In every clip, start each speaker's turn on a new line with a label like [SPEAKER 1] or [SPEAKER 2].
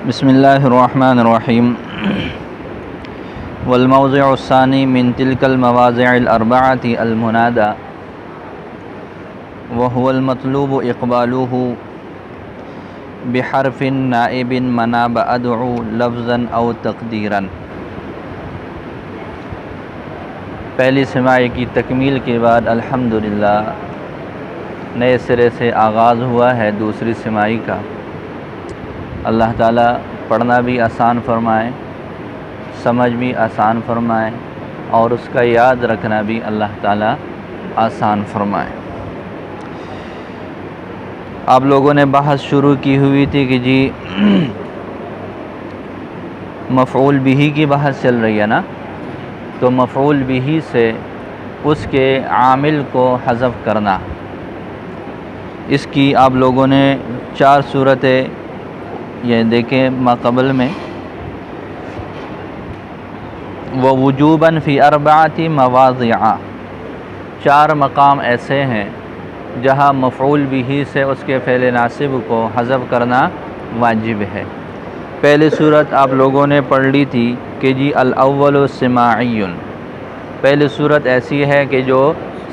[SPEAKER 1] بسم اللہ الرحمن الرحیم والموضع الثانی من تلك المواضع الاربعة المنادى وهو المطلوب اقباله بحرف نائب مناب ادعو لفظا او تقدیرا۔ پہلی سماعی کی تکمیل کے بعد الحمدللہ نئے سرے سے آغاز ہوا ہے دوسری سماعی کا۔ اللہ تعالیٰ پڑھنا بھی آسان فرمائے، سمجھ بھی آسان فرمائے، اور اس کا یاد رکھنا بھی اللہ تعالیٰ آسان فرمائے۔ آپ لوگوں نے بحث شروع کی ہوئی تھی کہ جی مفعول بہ کی بحث چل رہی ہے نا، تو مفعول بہ سے اس کے عامل کو حذف کرنا، اس کی آپ لوگوں نے 4 صورتیں یہ دیکھیں ماقبل میں۔ ووجوباً فی 4 مواضع، 4 مقام ایسے ہیں جہاں مفعول بہ سے اس کے فعل ناصب کو حذف کرنا واجب ہے۔ پہلی صورت آپ لوگوں نے پڑھ لی تھی کہ جی الاول سماعی، پہلی صورت ایسی ہے کہ جو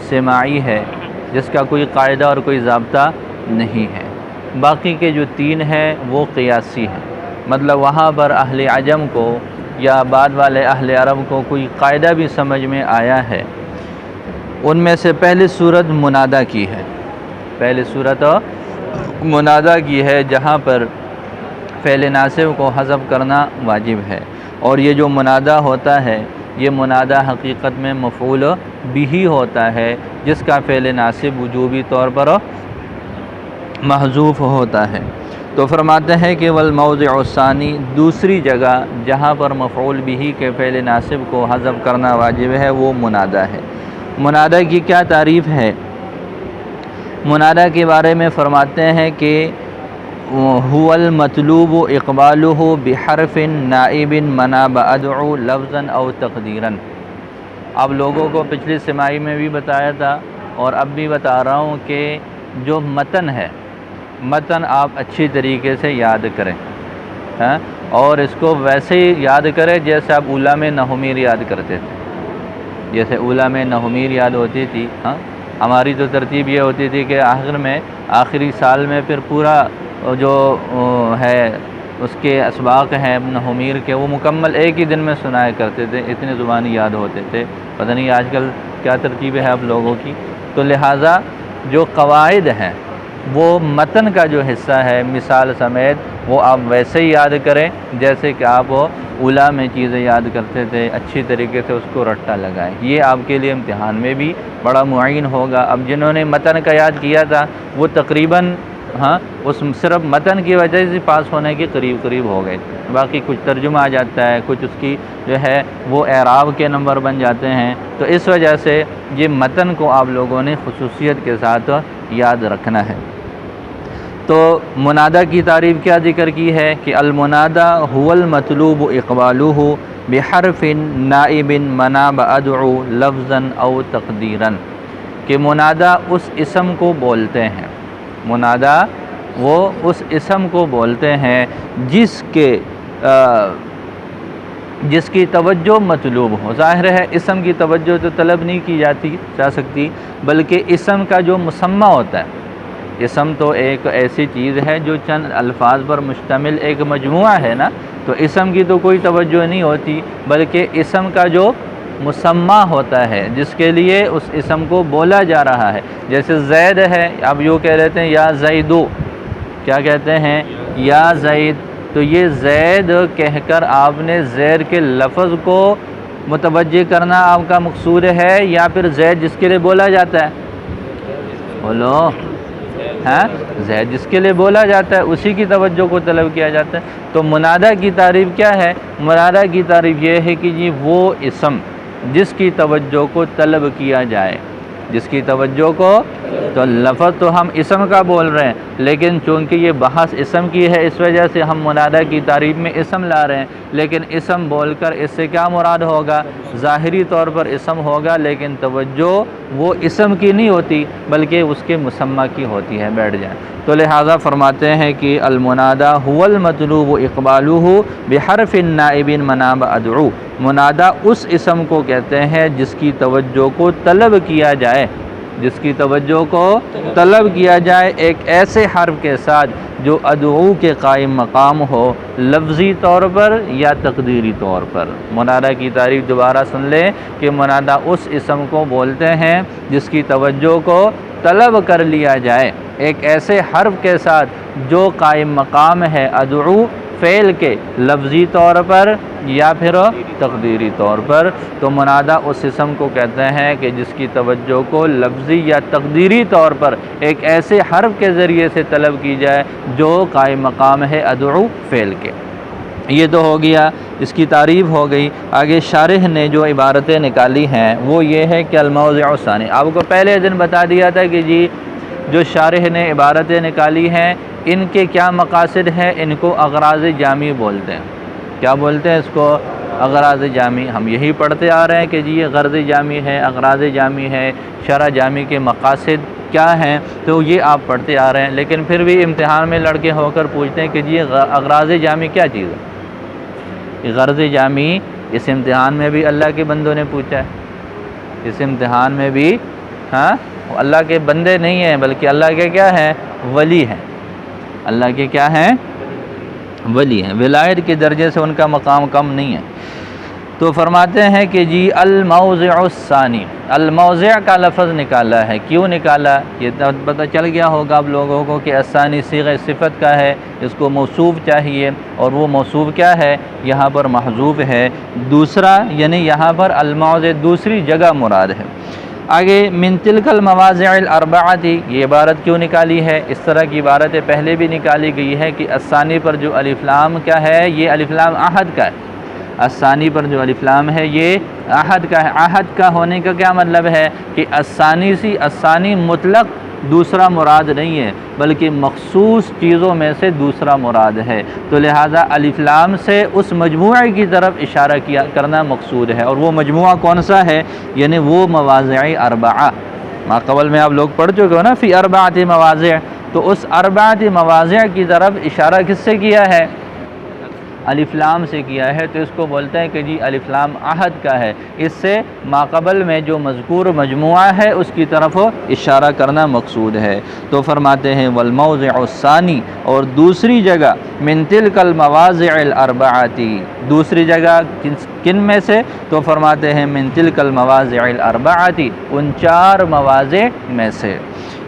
[SPEAKER 1] سماعی ہے، جس کا کوئی قاعدہ اور کوئی ضابطہ نہیں ہے۔ باقی کے جو 3 ہیں وہ قیاسی ہیں، مطلب وہاں پر اہل عجم کو یا بعد والے اہل عرب کو کوئی قاعدہ بھی سمجھ میں آیا ہے۔ ان میں سے پہلی صورت منادہ کی ہے، پہلی صورت منادہ کی ہے جہاں پر فعل ناصب کو حذف کرنا واجب ہے۔ اور یہ جو منادہ ہوتا ہے، یہ منادہ حقیقت میں مفعول بہ ہوتا ہے، جس کا فعل ناصب وجوبی طور پر محذوف ہوتا ہے۔ تو فرماتے ہیں کہ والموضع الثانی، دوسری جگہ جہاں پر مفعول بہ کے فعل ناصب کو حذف کرنا واجب ہے وہ منادہ ہے۔ منادہ کی کیا تعریف ہے؟ منادہ کے بارے میں فرماتے ہیں کہ هو المطلوب اقبالہ بحرف نائب مناب ادعو لفظا او تقدیرا۔ آپ لوگوں کو پچھلی سماعی میں بھی بتایا تھا اور اب بھی بتا رہا ہوں کہ جو متن ہے، متن آپ اچھی طریقے سے یاد کریں، اور اس کو ویسے ہی یاد کریں جیسے آپ اولیٰ میں نحومیر یاد کرتے تھے۔ جیسے اولیٰ میں نحومیر یاد ہوتی تھی، ہماری تو ترتیب یہ ہوتی تھی کہ آخر میں آخری سال میں پھر پورا جو ہے اس کے اسباق ہیں نحومیر کے، وہ مکمل ایک ہی دن میں سنایا کرتے تھے، اتنے زبانی یاد ہوتے تھے۔ پتہ نہیں آج کل کیا ترتیب ہے آپ لوگوں کی۔ تو لہٰذا جو قواعد ہیں وہ متن کا جو حصہ ہے مثال سمیت وہ آپ ویسے ہی یاد کریں جیسے کہ آپ اولیٰ میں چیزیں یاد کرتے تھے، اچھی طریقے سے اس کو رٹا لگائیں۔ یہ آپ کے لیے امتحان میں بھی بڑا معین ہوگا۔ اب جنہوں نے متن کا یاد کیا تھا وہ تقریباً اس صرف متن کی وجہ سے پاس ہونے کے قریب ہو گئے، باقی کچھ ترجمہ آ جاتا ہے، کچھ اس کی جو ہے وہ اعراب کے نمبر بن جاتے ہیں۔ تو اس وجہ سے یہ متن کو آپ لوگوں نے خصوصیت کے ساتھ یاد رکھنا ہے۔ تو منادہ کی تعریف کیا ذکر کی ہے کہ المنادہ هو المطلوب اقبالہ بحرف نائب مناب ادعو لفظا او تقدیرا، کہ منادہ اس اسم کو بولتے ہیں، منادہ وہ اس اسم کو بولتے ہیں جس کی توجہ مطلوب ہو۔ ظاہر ہے اسم کی توجہ تو طلب نہیں کی جا سکتی، بلکہ اسم کا جو مسمى ہوتا ہے، اسم تو ایک ایسی چیز ہے جو چند الفاظ پر مشتمل ایک مجموعہ ہے نا، تو اسم کی تو کوئی توجہ نہیں ہوتی، بلکہ اسم کا جو مسمى ہوتا ہے جس کے لیے اس اسم کو بولا جا رہا ہے۔ جیسے زید ہے، آپ یوں کہہ رہتے ہیں یا زیدو، کیا کہتے ہیں؟ یا زید۔ تو یہ زید کہہ کر آپ نے زید کے لفظ کو متوجہ کرنا آپ کا مقصود ہے، یا پھر زید جس کے لیے بولا جاتا ہے؟ بولو، زید جس کے لیے بولا جاتا ہے اسی کی توجہ کو طلب کیا جاتا ہے۔ تو منادہ کی تعریف کیا ہے؟ منادہ کی تعریف یہ ہے کہ جی وہ اسم جس کی توجہ کو طلب کیا جائے، جس کی توجہ کو، تو لفظ تو ہم اسم کا بول رہے ہیں، لیکن چونکہ یہ بحث اسم کی ہے اس وجہ سے ہم منادہ کی تعریف میں اسم لا رہے ہیں، لیکن اسم بول کر اس سے کیا مراد ہوگا؟ ظاہری طور پر اسم ہوگا، لیکن توجہ وہ اسم کی نہیں ہوتی بلکہ اس کے مسمى کی ہوتی ہے۔ بیٹھ جائیں۔ تو لہٰذا فرماتے ہیں کہ المنادى هو المطلوب اقبالہ بحرف النائب مناب ادعو، منادہ اس اسم کو کہتے ہیں جس کی توجہ کو طلب کیا جائے، جس کی توجہ کو طلب کیا جائے ایک ایسے حرف کے ساتھ جو ادعو کے قائم مقام ہو، لفظی طور پر یا تقدیری طور پر۔ منادہ کی تعریف دوبارہ سن لیں کہ منادہ اس اسم کو بولتے ہیں جس کی توجہ کو طلب کر لیا جائے ایک ایسے حرف کے ساتھ جو قائم مقام ہے ادعو فعل کے، لفظی طور پر یا پھر تقدیری طور پر۔ تو منادہ اس اسم کو کہتے ہیں کہ جس کی توجہ کو لفظی یا تقدیری طور پر ایک ایسے حرف کے ذریعے سے طلب کی جائے جو قائم مقام ہے ادعو فعل کے۔ یہ تو ہو گیا، اس کی تعریف ہو گئی۔ آگے شارح نے جو عبارتیں نکالی ہیں وہ یہ ہے کہ الموضع الثانی، آپ کو پہلے دن بتا دیا تھا کہ جی جو شارح نے عبارتیں نکالی ہیں ان کے کیا مقاصد ہیں، ان کو اغراض جامع بولتے ہیں۔ کیا بولتے ہیں اس کو؟ اغراض جامع۔ ہم یہی پڑھتے آ رہے ہیں کہ جی یہ غرض جامع ہے، اغراض جامع ہے، شرع جامع کے مقاصد کیا ہیں، تو یہ آپ پڑھتے آ رہے ہیں، لیکن پھر بھی امتحان میں لڑکے ہو کر پوچھتے ہیں کہ جی اغراض جامع کیا چیز ہے؟ غرض جامع اس امتحان میں بھی اللہ کے بندوں نے پوچھا ہے، اس امتحان میں بھی اللہ کے بندے نہیں ہیں بلکہ اللہ کے کیا ہیں؟ ولی ہیں۔ اللہ کے کیا ہیں؟ ولی ہیں، ولایت کے درجے سے ان کا مقام کم نہیں ہے۔ تو فرماتے ہیں کہ جی الموضع الثانی، الموضع کا لفظ نکالا ہے۔ کیوں نکالا؟ یہ پتہ چل گیا ہوگا آپ لوگوں کو کہ الثانی صیغہ صفت کا ہے، اس کو موصوف چاہیے، اور وہ موصوف کیا ہے؟ یہاں پر محذوف ہے۔ دوسرا یعنی یہاں پر الموضع دوسری جگہ مراد ہے۔ آگے من تلک المواضع الاربعۃ، یہ عبارت کیوں نکالی ہے؟ اس طرح کی عبارتیں پہلے بھی نکالی گئی ہے کہ الثانی پر جو الف لام کیا ہے؟ یہ الف لام عہد کا ہے۔ الثانی پر جو الف لام ہے یہ عہد کا ہے۔ عہد کا ہونے کا کیا مطلب ہے کہ الثانی مطلق دوسرا مراد نہیں ہے بلکہ مخصوص چیزوں میں سے دوسرا مراد ہے، تو لہٰذا الف لام سے اس مجموعے کی طرف اشارہ کرنا مقصود ہے، اور وہ مجموعہ کون سا ہے؟ یعنی وہ مواضع اربعہ، ما قبل میں آپ لوگ پڑھ چکے ہو نا، فی اربعۃ مواضع، تو اس اربعۃ مواضع کی طرف اشارہ کس سے کیا ہے؟ الف لام سے کیا ہے، تو اس کو بولتے ہیں کہ جی الف لام عہد کا ہے، اس سے ماقبل میں جو مذکور مجموعہ ہے اس کی طرف اشارہ کرنا مقصود ہے۔ تو فرماتے ہیں والموضع الثانی، اور دوسری جگہ من تلک المواضع الاربعۃ، دوسری جگہ کن میں سے؟ تو فرماتے ہیں من تلک المواضع الاربعۃ، ان چار مواضع میں سے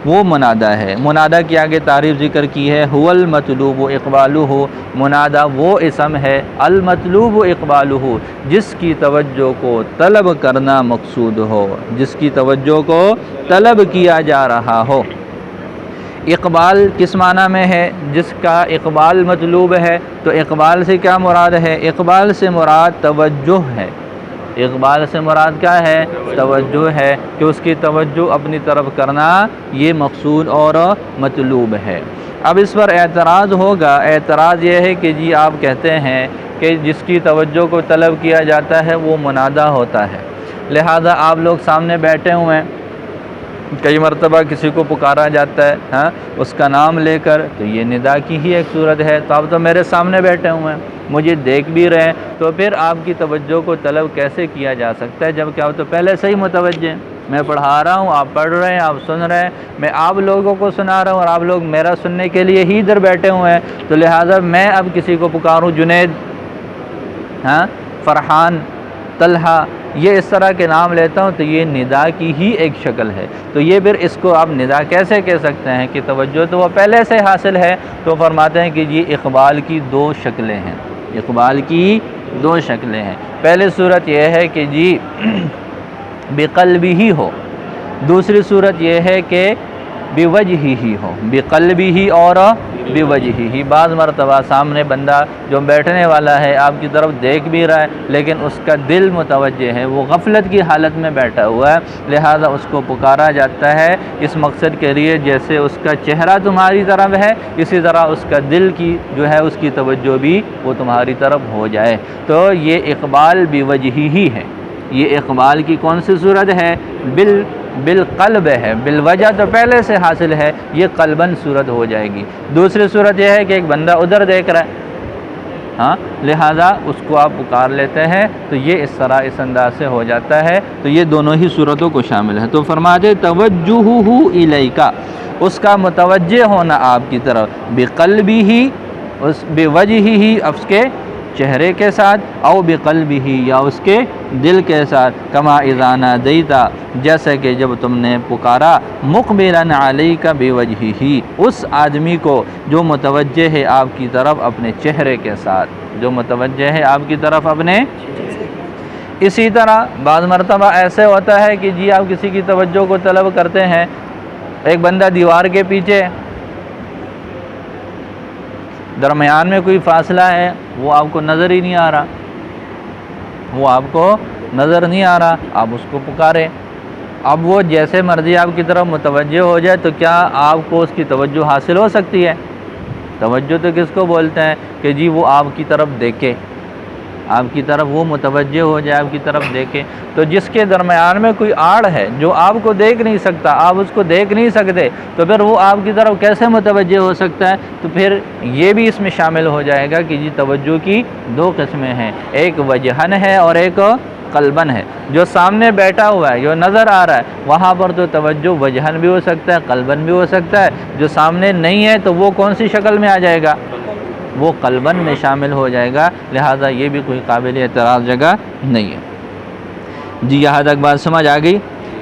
[SPEAKER 1] وہ منادہ ہے۔ منادہ کی آگے تعریف ذکر کی ہے، هو المطلوب اقبالہ، منادہ وہ اسم ہے المطلوب اقبالہ جس کی توجہ کو طلب کرنا مقصود ہو، جس کی توجہ کو طلب کیا جا رہا ہو۔ اقبال کس معنی میں ہے؟ جس کا اقبال مطلوب ہے، تو اقبال سے کیا مراد ہے؟ اقبال سے مراد توجہ ہے۔ اقبال سے مراد کیا ہے؟ توجہ ہے، کہ اس کی توجہ اپنی طرف کرنا یہ مقصود اور مطلوب ہے۔ اب اس پر اعتراض ہوگا، اعتراض یہ ہے کہ جی آپ کہتے ہیں کہ جس کی توجہ کو طلب کیا جاتا ہے وہ منادہ ہوتا ہے، لہذا آپ لوگ سامنے بیٹھے ہوئے ہیں، کئی مرتبہ کسی کو پکارا جاتا ہے اس کا نام لے کر، تو یہ ندا کی ہی ایک صورت ہے، تو آپ تو میرے سامنے بیٹھے ہوئے ہیں، مجھے دیکھ بھی رہے ہیں، تو پھر آپ کی توجہ کو طلب کیسے کیا جا سکتا ہے جب کہ آپ تو پہلے سے ہی متوجہ ہیں؟ میں پڑھا رہا ہوں، آپ پڑھ رہے ہیں، آپ سن رہے ہیں، میں آپ لوگوں کو سنا رہا ہوں اور آپ لوگ میرا سننے کے لیے ہی ادھر بیٹھے ہوئے ہیں، تو لہٰذا میں اب کسی کو پکاروں جنید، فرحان، طلحہ، یہ اس طرح کے نام لیتا ہوں، تو یہ ندا کی ہی ایک شکل ہے، تو یہ پھر اس کو آپ ندا کیسے کہہ سکتے ہیں کہ توجہ تو وہ پہلے سے حاصل ہے؟ تو فرماتے ہیں کہ یہ اقبال کی دو شکلیں ہیں، اقبال کی دو شکلیں ہیں۔ پہلی صورت یہ ہے کہ جی بقلبی ہی ہو، دوسری صورت یہ ہے کہ بوجہ ہی ہو، بقلبی ہی اور بوجہہ، بعض مرتبہ سامنے بندہ جو بیٹھنے والا ہے آپ کی طرف دیکھ بھی رہا ہے لیکن اس کا دل متوجہ ہے، وہ غفلت کی حالت میں بیٹھا ہوا ہے، لہذا اس کو پکارا جاتا ہے اس مقصد کے لیے جیسے اس کا چہرہ تمہاری طرف ہے اسی طرح اس کا دل کی جو ہے اس کی توجہ بھی وہ تمہاری طرف ہو جائے۔ تو یہ اقبال بوجہہ ہی ہے۔ یہ اقبال کی کون سی صورت ہے؟ بالقلب ہے، بالوجہ تو پہلے سے حاصل ہے، یہ قلباً صورت ہو جائے گی۔ دوسری صورت یہ ہے کہ ایک بندہ ادھر دیکھ رہا ہے لہذا اس کو آپ پکار لیتے ہیں تو یہ اس طرح اس انداز سے ہو جاتا ہے، تو یہ دونوں ہی صورتوں کو شامل ہے۔ تو فرماتے توجہہ الیکا، اس کا متوجہ ہونا آپ کی طرف، بقلبہ، اس بوجہہ ہی، اس کے چہرے کے ساتھ، او بقلبہ، یا اس کے دل کے ساتھ، کما اذا نادیتا، جیسے کہ جب تم نے پکارا، مقبلا علیک بوجہہ، اس آدمی کو جو متوجہ ہے آپ کی طرف اپنے چہرے کے ساتھ، جو متوجہ ہے آپ کی طرف اپنے۔ اسی طرح بعض مرتبہ ایسے ہوتا ہے کہ جی آپ کسی کی توجہ کو طلب کرتے ہیں، ایک بندہ دیوار کے پیچھے، درمیان میں کوئی فاصلہ ہے، وہ آپ کو نظر ہی نہیں آ رہا، وہ آپ کو نظر نہیں آ رہا، آپ اس کو پکارے، اب وہ جیسے مرضی آپ کی طرف متوجہ ہو جائے تو کیا آپ کو اس کی توجہ حاصل ہو سکتی ہے؟ توجہ تو کس کو بولتے ہیں کہ جی وہ آپ کی طرف دیکھے، آپ کی طرف وہ متوجہ ہو جائے، آپ کی طرف دیکھے۔ تو جس کے درمیان میں کوئی آڑ ہے جو آپ کو دیکھ نہیں سکتا، آپ اس کو دیکھ نہیں سکتے، تو پھر وہ آپ کی طرف کیسے متوجہ ہو سکتا ہے؟ تو پھر یہ بھی اس میں شامل ہو جائے گا کہ جی توجہ کی دو قسمیں ہیں، ایک وجہن ہے اور ایک قلبن ہے۔ جو سامنے بیٹھا ہوا ہے، جو نظر آ رہا ہے، وہاں پر تو توجہ وجہن بھی ہو سکتا ہے، قلبن بھی ہو سکتا ہے۔ جو سامنے نہیں ہے تو وہ کون سی شکل میں آ جائے گا؟ وہ قلبن میں شامل ہو جائے گا، لہذا یہ بھی کوئی قابل اعتراض جگہ نہیں ہے۔ جی یہاں تک بات سمجھ آ گئی؟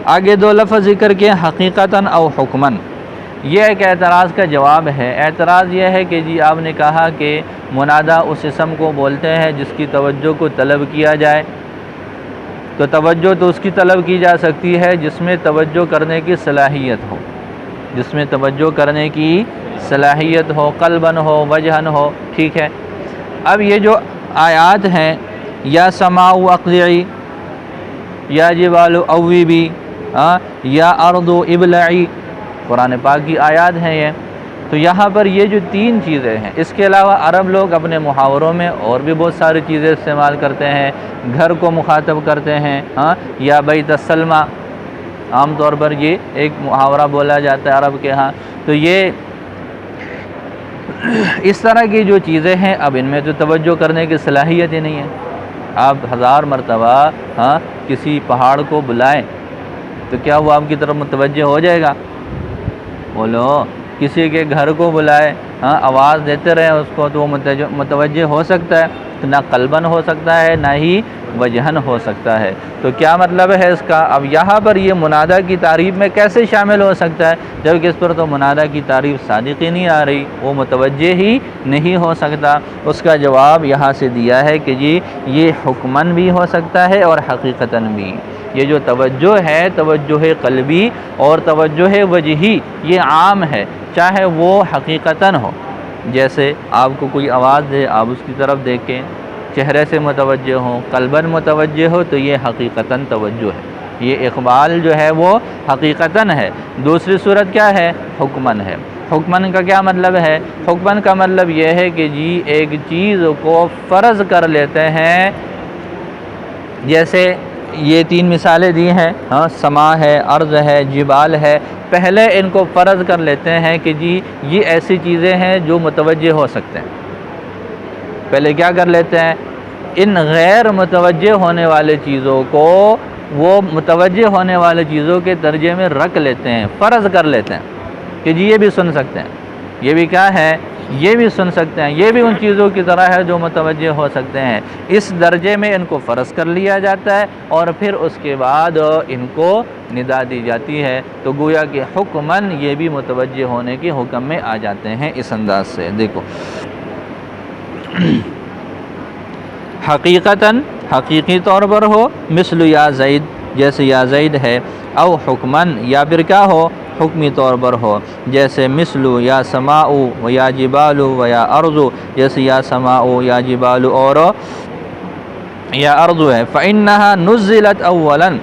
[SPEAKER 1] آگے دو لفظ ذکر کے، حقیقتاً او حکماً۔ یہ ایک اعتراض کا جواب ہے۔ اعتراض یہ ہے کہ جی آپ نے کہا کہ منادہ اس اسم کو بولتے ہیں جس کی توجہ کو طلب کیا جائے، تو توجہ تو اس کی طلب کی جا سکتی ہے جس میں توجہ کرنے کی صلاحیت ہو، جس میں توجہ کرنے کی صلاحیت ہو، قلبن ہو، وجہن ہو، ٹھیک ہے۔ اب یہ جو آیات ہیں، یا سماء اقلعی، یا جبال اویبی، یا ارض ابلعی، قرآن پاک کی آیات ہیں یہ۔ تو یہاں پر یہ جو تین چیزیں ہیں، اس کے علاوہ عرب لوگ اپنے محاوروں میں اور بھی بہت ساری چیزیں استعمال کرتے ہیں، گھر کو مخاطب کرتے ہیں، یا بیت السلمہ، عام طور پر یہ ایک محاورہ بولا جاتا ہے عرب کے ہاں۔ تو یہ اس طرح کی جو چیزیں ہیں، اب ان میں تو توجہ کرنے کی صلاحیت ہی نہیں ہے۔ آپ 1000 مرتبہ کسی پہاڑ کو بلائیں تو کیا وہ آپ کی طرف متوجہ ہو جائے گا؟ بولو، کسی کے گھر کو بلائے، آواز دیتے رہیں اس کو، تو وہ متوجہ ہو سکتا ہے؟ تو نہ قلباً ہو سکتا ہے، نہ ہی وجہن ہو سکتا ہے۔ تو کیا مطلب ہے اس کا؟ اب یہاں پر یہ منادہ کی تعریف میں کیسے شامل ہو سکتا ہے جبکہ اس پر تو منادہ کی تعریف صادق ہی نہیں آ رہی، وہ متوجہ ہی نہیں ہو سکتا؟ اس کا جواب یہاں سے دیا ہے کہ جی یہ حکماً بھی ہو سکتا ہے اور حقیقتاً بھی۔ یہ جو توجہ ہے، توجہ قلبی اور توجہ وجہی، یہ عام ہے، چاہے وہ حقیقتاً ہو، جیسے آپ کو کوئی آواز دے، آپ اس کی طرف دیکھیں، چہرے سے متوجہ ہوں، قلباً متوجہ ہو، تو یہ حقیقتاً توجہ ہے، یہ اقبال جو ہے وہ حقیقتاً ہے۔ دوسری صورت کیا ہے؟ حکماً ہے۔ حکماً کا کیا مطلب ہے؟ حکماً کا مطلب یہ ہے کہ جی ایک چیز کو فرض کر لیتے ہیں، جیسے یہ 3 مثالیں دی ہیں، سما ہے، ارض ہے، جبال ہے۔ پہلے ان کو فرض کر لیتے ہیں کہ جی یہ ایسی چیزیں ہیں جو متوجہ ہو سکتے ہیں۔ پہلے کیا کر لیتے ہیں؟ ان غیر متوجہ ہونے والے چیزوں کو وہ متوجہ ہونے والے چیزوں کے درجے میں رکھ لیتے ہیں، فرض کر لیتے ہیں کہ جی یہ بھی سن سکتے ہیں، یہ بھی کیا ہے؟ یہ بھی سن سکتے ہیں، یہ بھی ان چیزوں کی طرح ہے جو متوجہ ہو سکتے ہیں۔ اس درجے میں ان کو فرض کر لیا جاتا ہے اور پھر اس کے بعد ان کو ندا دی جاتی ہے، تو گویا کہ حکماً یہ بھی متوجہ ہونے کے حکم میں آ جاتے ہیں اس انداز سے۔ دیکھو، حقیقتاً حقیقی طور پر ہو، مثل یا زید، جیسے یا زید ہے، او حکماً، یا پھر کیا ہو؟ حکمی طور پر ہو، جیسے مثلو یا سماؤ و یا جبالو و یا ارضو، جیسے یا سماؤ یا جبالو اور یا ارضو ہے۔ فَإِنَّهَا نُزِّلَتْ أَوَّلًا،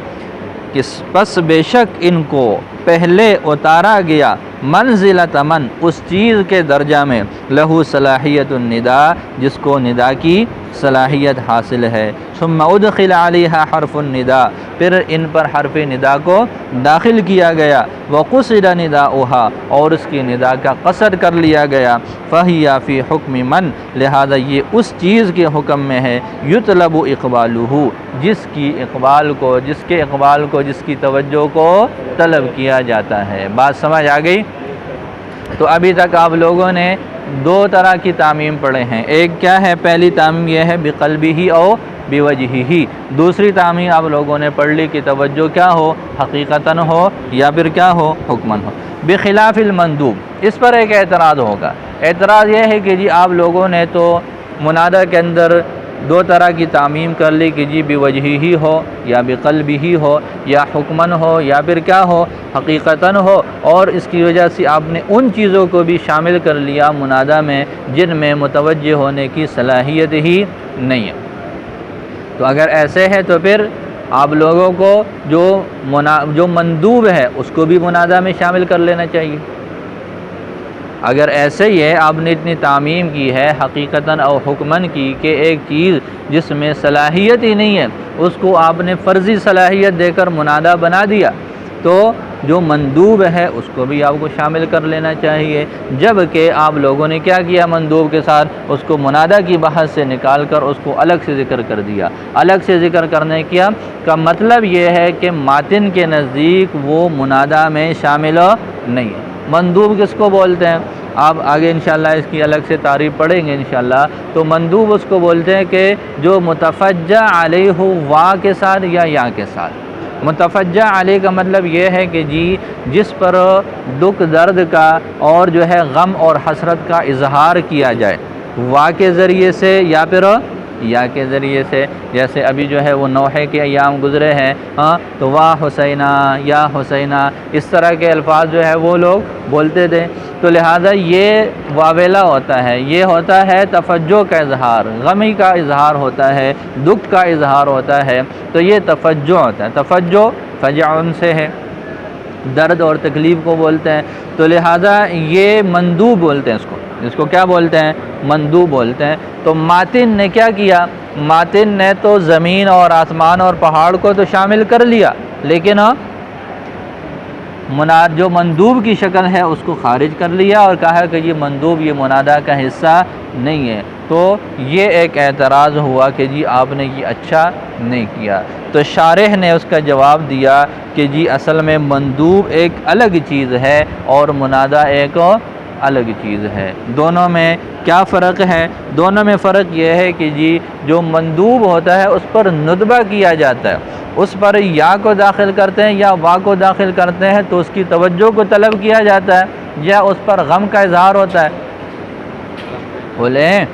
[SPEAKER 1] پس بے شک ان کو پہلے اتارا گیا منزلۃ من، اس چیز کے درجہ میں، لہو صلاحیت النداء، جس کو ندا کی صلاحیت حاصل ہے۔ ثم ادخل علیہا حرف النداء، پھر ان پر حرف ندا کو داخل کیا گیا، وقصد نداؤہا، اور اس کی ندا کا قصد کر لیا گیا، فہی فی حکم من، لہذا یہ اس چیز کے حکم میں ہے، یطلب اقبالہ، جس کے اقبال کو جس کی توجہ کو طلب کیا جاتا ہے۔ بات سمجھ آ گئی؟ تو ابھی تک آپ لوگوں نے دو طرح کی تعمیم پڑھے ہیں، ایک کیا ہے؟ پہلی تعمیم یہ ہے بقلبہ او بوجہہ، دوسری تعمیم آپ لوگوں نے پڑھ لی کہ توجہ کیا ہو؟ حقیقتاً ہو یا پھر کیا ہو؟ حکماً ہو۔ بخلاف المندوب، اس پر ایک اعتراض ہوگا۔ اعتراض یہ ہے کہ جی آپ لوگوں نے تو منادہ کے اندر دو طرح کی تعمیم کر لی کہ جی بوجہہ ہو یا بقلبہ ہو یا حکماً ہو یا پھر کیا ہو؟ حقیقتاً ہو، اور اس کی وجہ سے آپ نے ان چیزوں کو بھی شامل کر لیا منادہ میں جن میں متوجہ ہونے کی صلاحیت ہی نہیں ہے۔ تو اگر ایسے ہے تو پھر آپ لوگوں کو جو مندوب ہے اس کو بھی منادہ میں شامل کر لینا چاہیے۔ اگر ایسے ہی ہے، آپ نے اتنی تعمیم کی ہے حقیقتاً اور حکماً کی کہ ایک چیز جس میں صلاحیت ہی نہیں ہے اس کو آپ نے فرضی صلاحیت دے کر منادہ بنا دیا، تو جو مندوب ہے اس کو بھی آپ کو شامل کر لینا چاہیے، جبکہ آپ لوگوں نے کیا کیا؟ مندوب کے ساتھ اس کو منادہ کی بحث سے نکال کر اس کو الگ سے ذکر کر دیا۔ الگ سے ذکر کرنے کا مطلب یہ ہے کہ ماتن کے نزدیک وہ منادہ میں شامل نہیں ہے۔ مندوب کس کو بولتے ہیں؟ آپ آگے انشاءاللہ اس کی الگ سے تعریف پڑھیں گے انشاءاللہ۔ تو مندوب اس کو بولتے ہیں کہ جو متفجع علیہ وا کے ساتھ یا کے ساتھ۔ متفجع علیہ کا مطلب یہ ہے کہ جی جس پر دکھ درد کا اور جو ہے غم اور حسرت کا اظہار کیا جائے، وا کے ذریعے سے یا پھر یا کے ذریعے سے، جیسے ابھی جو ہے وہ نوحے کے ایام گزرے ہیں، تو واہ حسینہ یا حسینہ، اس طرح کے الفاظ جو ہے وہ لوگ بولتے تھے۔ تو لہٰذا یہ واویلا ہوتا ہے، یہ ہوتا ہے تفجع کا اظہار، غمی کا اظہار ہوتا ہے، دکھ کا اظہار ہوتا ہے، تو یہ تفجع ہوتا ہے۔ تفجع فجعن سے ہے، درد اور تکلیف کو بولتے ہیں، تو لہٰذا یہ مندوب بولتے ہیں اس کو کیا بولتے ہیں؟ مندوب بولتے ہیں۔ تو ماتن نے کیا کیا؟ ماتن نے تو زمین اور آسمان اور پہاڑ کو تو شامل کر لیا، لیکن جو مندوب کی شکل ہے اس کو خارج کر لیا اور کہا کہ یہ مندوب یہ منادہ کا حصہ نہیں ہے۔ تو یہ ایک اعتراض ہوا کہ جی آپ نے یہ اچھا نہیں کیا۔ تو شارح نے اس کا جواب دیا کہ جی اصل میں مندوب ایک الگ چیز ہے اور منادہ ایک الگ چیز ہے۔ دونوں میں کیا فرق ہے؟ دونوں میں فرق یہ ہے کہ جی جو مندوب ہوتا ہے اس پر ندبہ کیا جاتا ہے، اس پر یا کو داخل کرتے ہیں یا وا کو داخل کرتے ہیں تو اس کی توجہ کو طلب کیا جاتا ہے، یا اس پر غم کا اظہار ہوتا ہے؟ بولیں،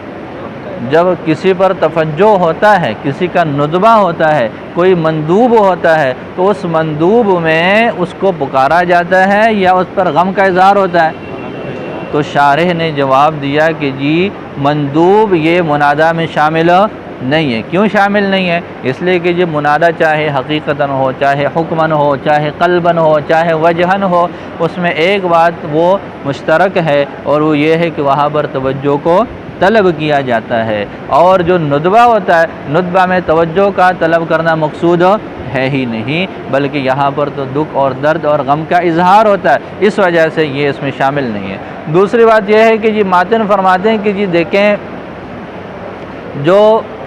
[SPEAKER 1] جب کسی پر تفجع ہوتا ہے، کسی کا ندبہ ہوتا ہے، کوئی مندوب ہوتا ہے، تو اس مندوب میں اس کو پکارا جاتا ہے یا اس پر غم کا اظہار ہوتا ہے؟ تو شارح نے جواب دیا کہ جی مندوب یہ منادہ میں شامل نہیں ہے۔ کیوں شامل نہیں ہے؟ اس لیے کہ یہ منادہ چاہے حقیقتاً ہو، چاہے حکماً ہو، چاہے قلباً ہو، چاہے وجہاً ہو، اس میں ایک بات وہ مشترک ہے اور وہ یہ ہے کہ وہاں پر توجہ کو طلب کیا جاتا ہے، اور جو ندبہ ہوتا ہے، ندبہ میں توجہ کا طلب کرنا مقصود ہے ہی نہیں، بلکہ یہاں پر تو دکھ اور درد اور غم کا اظہار ہوتا ہے، اس وجہ سے یہ اس میں شامل نہیں ہے۔ دوسری بات یہ ہے کہ جی ماتن فرماتے ہیں کہ جی دیکھیں، جو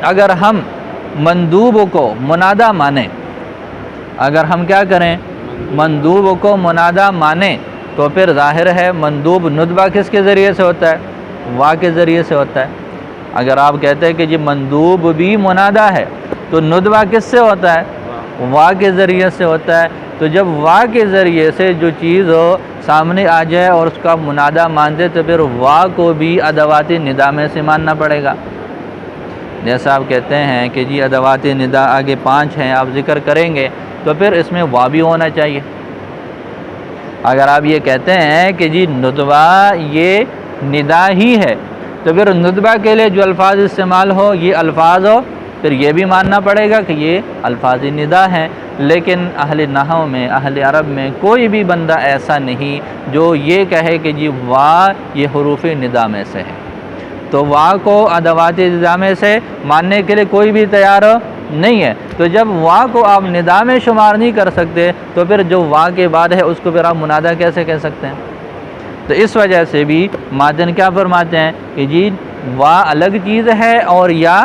[SPEAKER 1] اگر ہم مندوب کو منادہ مانیں، اگر ہم کیا کریں؟ مندوب کو منادہ مانیں، تو پھر ظاہر ہے مندوب ندبہ کس کے ذریعے سے ہوتا ہے؟ وا کے ذریعے سے ہوتا ہے۔ اگر آپ کہتے ہیں کہ جی مندوب بھی منادہ ہے تو ندبہ کس سے ہوتا ہے؟ وا کے ذریعے سے ہوتا ہے۔ تو جب وا کے ذریعے سے جو چیز سامنے آ جائے اور اس کا منادہ مانتے تو پھر وا کو بھی ادوات ندا میں سے ماننا پڑے گا۔ جیسا آپ کہتے ہیں کہ جی ادوات ندا آگے 5 ہیں، آپ ذکر کریں گے تو پھر اس میں وا بھی ہونا چاہیے۔ اگر آپ یہ کہتے ہیں کہ جی ندبہ یہ ندا ہی ہے تو پھر ندبہ کے لیے جو الفاظ استعمال ہو یہ الفاظ ہو، پھر یہ بھی ماننا پڑے گا کہ یہ الفاظ ندا ہیں۔ لیکن اہل نحو میں، اہل عرب میں کوئی بھی بندہ ایسا نہیں جو یہ کہے کہ جی وا یہ حروف ندا میں سے ہے، تو وا کو ادوات ندا میں سے ماننے کے لیے کوئی بھی تیار نہیں ہے۔ تو جب وا کو آپ ندا میں شمار نہیں کر سکتے تو پھر جو وا کے بعد ہے اس کو پھر آپ منادا کیسے کہہ سکتے ہیں؟ تو اس وجہ سے بھی ماتن کیا فرماتے ہیں کہ جی وا الگ چیز ہے اور یا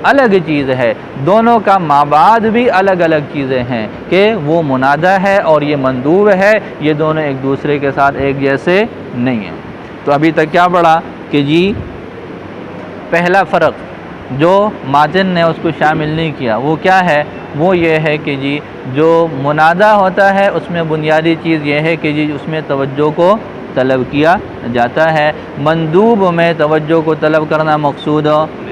[SPEAKER 1] الگ چیز ہے، دونوں کا مابعد بھی الگ الگ چیزیں ہیں کہ وہ منادا ہے اور یہ مندوب ہے، یہ دونوں ایک دوسرے کے ساتھ ایک جیسے نہیں ہیں۔ تو ابھی تک کیا پڑھا کہ جی پہلا فرق جو ماتن نے اس کو شامل نہیں کیا وہ کیا ہے؟ وہ یہ ہے کہ جی جو منادا ہوتا ہے اس میں بنیادی چیز یہ ہے کہ جی اس میں توجہ کو طلب کیا جاتا ہے، مندوب میں توجہ کو طلب کرنا مقصود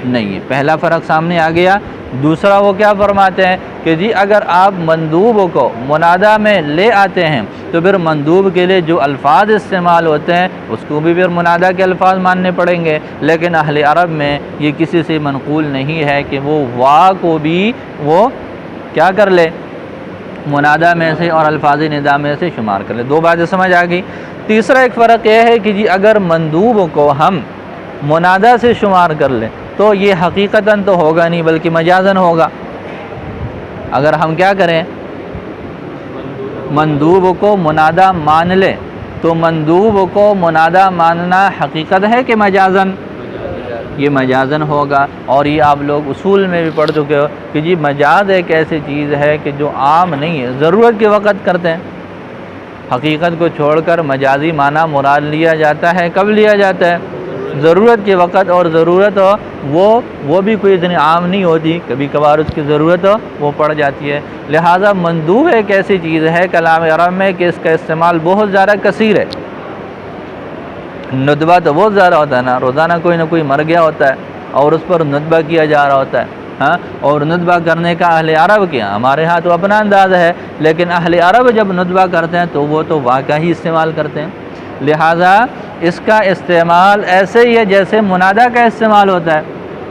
[SPEAKER 1] نہیں ہے۔ پہلا فرق سامنے آ گیا۔ دوسرا وہ کیا فرماتے ہیں کہ جی اگر آپ مندوب کو منادا میں لے آتے ہیں تو پھر مندوب کے لیے جو الفاظ استعمال ہوتے ہیں اس کو بھی پھر منادا کے الفاظ ماننے پڑیں گے، لیکن اہل عرب میں یہ کسی سے منقول نہیں ہے کہ وہ وا کو بھی وہ کیا کر لے، منادا میں سے اور الفاظ ندا میں سے شمار کر لے۔ دو باتیں سمجھ آ گئی۔ تیسرا ایک فرق یہ ہے کہ جی اگر مندوب کو ہم منادا سے شمار کر لیں تو یہ حقیقتاً تو ہوگا نہیں بلکہ مجازاً ہوگا۔ اگر ہم کیا کریں، مندوب کو منادا مان لیں تو مندوب کو منادا ماننا حقیقت ہے کہ مجازاً؟ یہ مجازاً ہوگا، اور یہ آپ لوگ اصول میں بھی پڑھ چکے ہو کہ جی مجاز ایک ایسی چیز ہے کہ جو عام نہیں ہے، ضرورت کے وقت کرتے ہیں، حقیقت کو چھوڑ کر مجازی معنی مراد لیا جاتا ہے۔ کب لیا جاتا ہے؟ ضرورت کے وقت، اور ضرورت وہ بھی کوئی اتنی عام نہیں ہوتی، کبھی کبھار اس کی ضرورت وہ پڑ جاتی ہے۔ لہٰذا مندوب ایک ایسی چیز ہے کلام عرب میں کہ اس کا استعمال بہت زیادہ کثیر ہے۔ ندبہ تو بہت زیادہ ہوتا ہے نا، روزانہ کوئی نہ کوئی مر گیا ہوتا ہے اور اس پر ندبہ کیا جا رہا ہوتا ہے، ہاں، اور ندبہ کرنے کا اہل عرب کیا، ہمارے ہاں تو اپنا انداز ہے، لیکن اہل عرب جب ندبہ کرتے ہیں تو وہ تو واقعہ ہی استعمال کرتے ہیں۔ لہٰذا اس کا استعمال ایسے ہی ہے جیسے منادا کا استعمال ہوتا ہے۔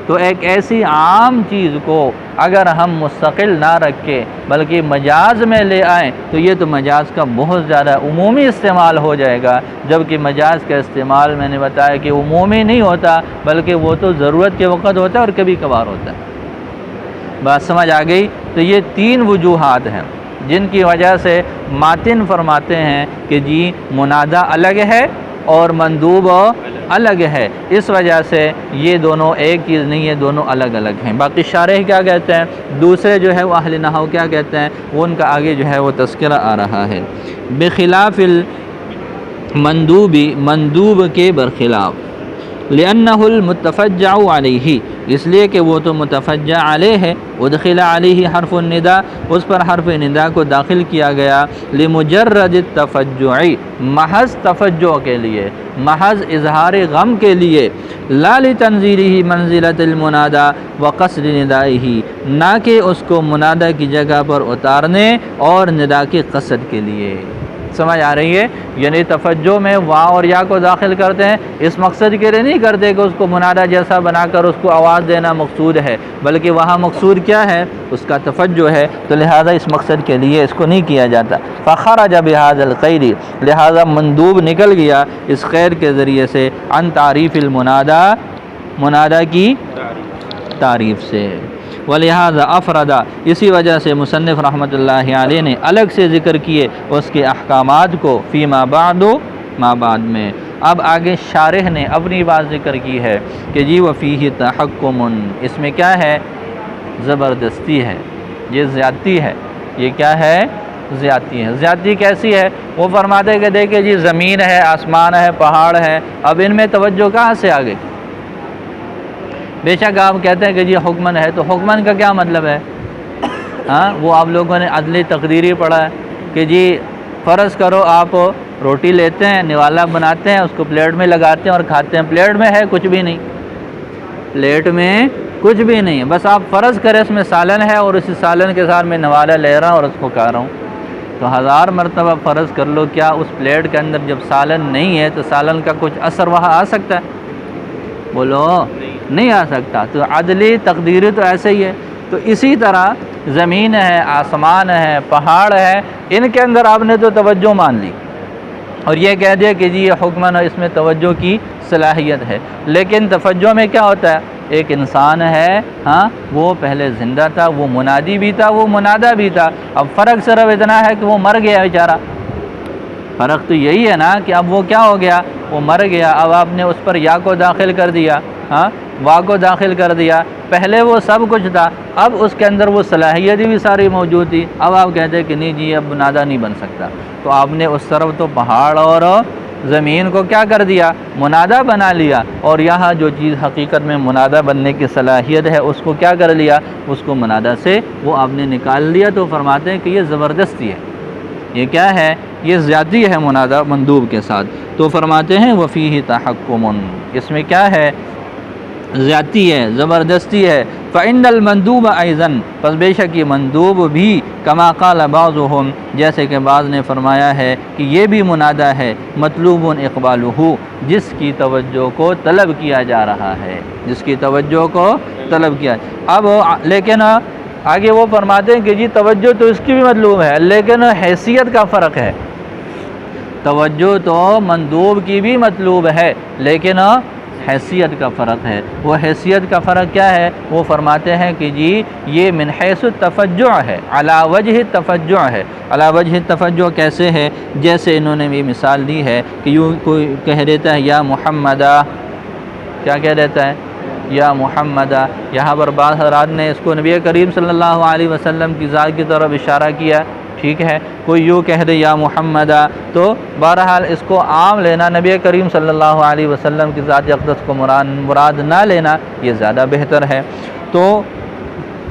[SPEAKER 1] تو ایک ایسی عام چیز کو اگر ہم مستقل نہ رکھ کے بلکہ مجاز میں لے آئیں تو یہ تو مجاز کا بہت زیادہ عمومی استعمال ہو جائے گا، جبکہ مجاز کا استعمال میں نے بتایا کہ عمومی نہیں ہوتا بلکہ وہ تو ضرورت کے وقت ہوتا ہے اور کبھی کبھار ہوتا ہے۔ بات سمجھ آ گئی؟ تو یہ تین وجوہات ہیں جن کی وجہ سے ماتن فرماتے ہیں کہ جی منادا الگ ہے اور مندوب الگ ہے، اس وجہ سے یہ دونوں ایک چیز نہیں ہے، دونوں الگ الگ ہیں۔ باقی شارح کیا کہتے ہیں، دوسرے جو ہے وہ اہل نحو کیا کہتے ہیں، وہ ان کا آگے جو ہے وہ تذکرہ آ رہا ہے۔ بخلاف المندوبی، مندوب کے برخلاف، لأنه المتفجع علیہ، اس لیے کہ وہ تو متفجع علیہ ہے، ادخل علیہ حرف النداء، اس پر حرف ندا کو داخل کیا گیا، لمجرد التفجع، محض تفجع کے لیے، محض اظہار غم کے لیے، لا لتنزیلہ منزلۃ المنادى وقصد ندائہ، نہ کہ اس کو منادہ کی جگہ پر اتارنے اور ندا کے قصد کے لیے۔ سمجھ آ رہی ہے؟ یعنی تفجع میں وا اور یا کو داخل کرتے ہیں، اس مقصد کے لیے نہیں کرتے کہ اس کو منادہ جیسا بنا کر اس کو آواز دینا مقصود ہے، بلکہ وہاں مقصود کیا ہے؟ اس کا تفجع ہے، تو لہذا اس مقصد کے لیے اس کو نہیں کیا جاتا۔ فخرج بهذا الخیر، لہذا مندوب نکل گیا اس خیر کے ذریعے سے، عن تعریف المنادى، منادہ کی تعریف سے۔ ولہذا افردا، اسی وجہ سے مصنف رحمۃ اللہ علیہ نے الگ سے ذکر کیے اس کے احکامات کو، فیما بعد، ما بعد میں۔ اب آگے شارح نے اپنی بات ذکر کی ہے کہ جی وفیہ تحکم، اس میں کیا ہے؟ زبردستی ہے، یہ زیادتی ہے۔ یہ کیا ہے؟ زیادتی ہے۔ زیادتی کیسی ہے؟ وہ فرماتے کہ دیکھیں جی زمین ہے، آسمان ہے، پہاڑ ہے، اب ان میں توجہ کہاں سے آ گئی؟ بے شک آپ کہتے ہیں کہ جی حکمن ہے، تو حکمن کا کیا مطلب ہے؟ ہاں، وہ آپ لوگوں نے عدلی تقدیری پڑھا ہے کہ جی فرض کرو آپ روٹی لیتے ہیں، نوالا بناتے ہیں، اس کو پلیٹ میں لگاتے ہیں اور کھاتے ہیں، پلیٹ میں ہے کچھ بھی نہیں، پلیٹ میں کچھ بھی نہیں ہے، بس آپ فرض کریں اس میں سالن ہے اور اسی سالن کے ساتھ میں نوالا لے رہا ہوں اور اس کو کھا رہا ہوں، تو 1000 مرتبہ فرض کر لو، کیا اس پلیٹ کے اندر جب سالن نہیں ہے تو سالن کا کچھ اثر وہاں آ سکتا ہے؟ بولو نہیں آ سکتا۔ تو عدلی تقدیری تو ایسے ہی ہے۔ تو اسی طرح زمین ہے، آسمان ہے، پہاڑ ہے، ان کے اندر آپ نے تو توجہ مان لی اور یہ کہہ دیا کہ جی یہ حکمن اس میں توجہ کی صلاحیت ہے، لیکن توجہ میں کیا ہوتا ہے؟ ایک انسان ہے، ہاں وہ پہلے زندہ تھا، وہ منادی بھی تھا، وہ منادہ بھی تھا، اب فرق صرف اتنا ہے کہ وہ مر گیا بیچارہ۔ فرق تو یہی ہے نا کہ اب وہ کیا ہو گیا؟ وہ مر گیا، اب آپ نے اس پر یا کو داخل کر دیا، ہاں وا کو داخل کر دیا۔ پہلے وہ سب کچھ تھا، اب اس کے اندر وہ صلاحیتیں بھی ساری موجود تھی، اب آپ کہتے ہیں کہ نہیں جی اب منادہ نہیں بن سکتا، تو آپ نے اس طرف تو پہاڑ اور زمین کو کیا کر دیا؟ منادہ بنا لیا، اور یہاں جو چیز حقیقت میں منادہ بننے کی صلاحیت ہے اس کو کیا کر لیا؟ اس کو منادہ سے وہ آپ نے نکال لیا۔ تو فرماتے ہیں کہ یہ زبردستی ہے، یہ کیا ہے؟ یہ زیادتی ہے منادہ مندوب کے ساتھ۔ تو فرماتے ہیں وفیہ تحکم، اس میں کیا ہے؟ زیادتی ہے، زبردستی ہے۔ فإن المندوب أيضاً، پس بے شک یہ مندوب بھی، کما قال بعضهم، جیسے کہ بعض نے فرمایا ہے کہ یہ بھی منادہ ہے، مطلوب اقبالہ، جس کی توجہ کو طلب کیا جا رہا ہے، جس کی توجہ کو طلب کیا۔ اب لیکن آگے وہ فرماتے ہیں کہ جی توجہ تو اس کی بھی مطلوب ہے، لیکن حیثیت کا فرق ہے۔ توجہ تو مندوب کی بھی مطلوب ہے، لیکن حیثیت کا فرق ہے۔ وہ حیثیت کا فرق کیا ہے؟ وہ فرماتے ہیں کہ جی یہ من حیث التفجع ہے، علی وجہ التفجع ہے۔ علی وجہ التفجع کیسے ہے؟ جیسے انہوں نے بھی مثال دی ہے کہ یوں کوئی کہہ دیتا ہے یا محمدہ، کیا کہہ دیتا ہے؟ یا محمدہ۔ یہاں پر بعض حضرات نے اس کو نبی کریم صلی اللہ علیہ وسلم کی ذات کی طرف اشارہ کیا، ٹھیک ہے، کوئی یوں کہہ دے یا محمدہ، تو بہرحال اس کو عام لینا، نبی کریم صلی اللہ علیہ وسلم کی ذات اقدس کو مراد نہ لینا، یہ زیادہ بہتر ہے۔ تو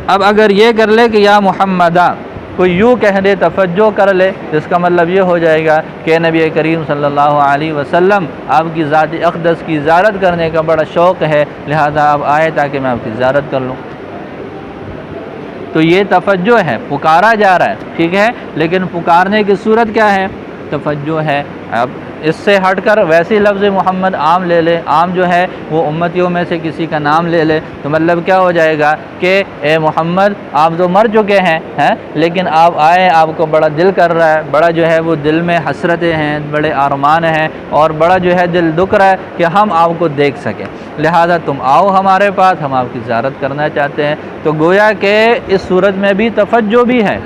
[SPEAKER 1] اب اگر یہ کر لے کہ یا محمدہ، کوئی یوں کہہ دے، تفجع کر لے، اس کا مطلب یہ ہو جائے گا کہ نبی کریم صلی اللہ علیہ وسلم آپ کی ذات اقدس کی زیارت کرنے کا بڑا شوق ہے، لہذا آپ آئے تاکہ میں آپ کی زیارت کر لوں۔ تو یہ تفجع ہے، پکارا جا رہا ہے، ٹھیک ہے، لیکن پکارنے کی صورت کیا ہے؟ تفجع ہے۔ اب اس سے ہٹ کر ویسے لفظ محمد عام لے لے، عام جو ہے وہ امتیوں میں سے کسی کا نام لے لے، تو مطلب کیا ہو جائے گا کہ اے محمد آپ تو مر چکے ہیں، لیکن آپ آئے، آپ کو بڑا دل کر رہا ہے، بڑا جو ہے وہ دل میں حسرتیں ہیں، بڑے ارمان ہیں، اور بڑا جو ہے دل دکھ رہا ہے کہ ہم آپ کو دیکھ سکیں، لہذا تم آؤ ہمارے پاس، ہم آپ کی زیارت کرنا چاہتے ہیں۔ تو گویا کہ اس صورت میں بھی تفجع بھی ہے،